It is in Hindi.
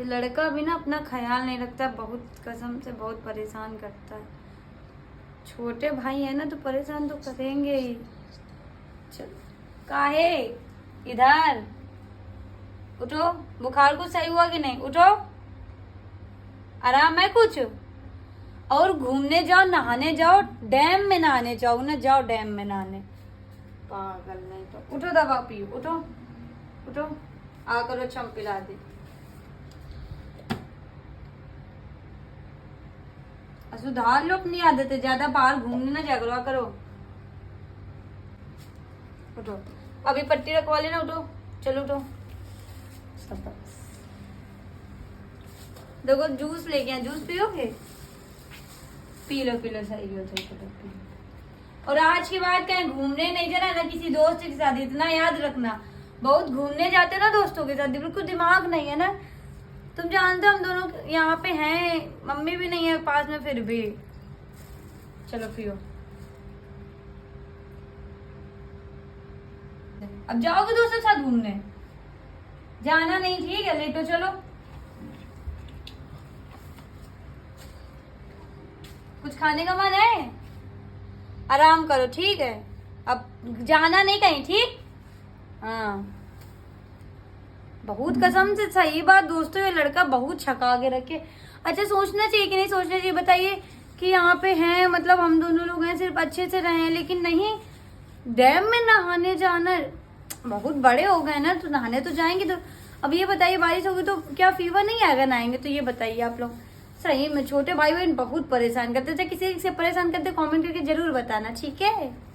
ये लड़का भी ना अपना ख्याल नहीं रखता, बहुत कसम से बहुत परेशान करता है। छोटे भाई है ना तो परेशान तो करेंगे ही। चलो काहे इधर उठो, बुखार कुछ सही हुआ कि नहीं? उठो, आराम है कुछ? और घूमने जाओ, नहाने जाओ, डैम में नहाने जाओ ना, जाओ डैम में नहाने। पागल नहीं तो उठो, दवा पियो, उठो उठो, आ करो चम पिला दे। सुधार लो अपनी आदतें, ज्यादा बाहर घूमने ना जा करो, आ करो। उठो, अभी पट्टी रखवा लेना, उठो, चलो उठो। देखो जूस लेके आए, जूस पियोगे? पी लो सही हो, सही पी लो। और आज के बाद कहीं घूमने नहीं जाना ना किसी दोस्त के साथ, इतना याद रखना। बहुत घूमने जाते ना दोस्तों के साथ, बिल्कुल दिमाग नहीं है ना। तुम जानते हो हम दोनों यहाँ पे हैं, मम्मी भी नहीं है पास में, फिर भी चलो पियो। अब जाओगे दोस्तों के साथ घूमने? जाना नहीं, ठीक है, लेटो चलो। कुछ खाने का मन है? आराम करो, ठीक है, अब जाना नहीं कहीं, ठीक? हाँ, बहुत कसम से सही बात दोस्तों, ये लड़का बहुत छका के रखे। अच्छा सोचना चाहिए कि नहीं सोचना चाहिए बताइए, कि यहाँ पे हैं, मतलब हम दोनों लोग हैं, सिर्फ अच्छे से रहे, लेकिन नहीं, डैम में नहाने जाना। बहुत बड़े हो गए ना, तो नहाने तो जाएंगे। तो अब ये बताइए बारिश होगी तो क्या फीवर नहीं आएगा नहाएंगे? तो ये बताइए आप लोग। सही में छोटे भाई बहन बहुत परेशान करते थे, किसी से परेशान करते कमेंट करके जरूर बताना, ठीक है।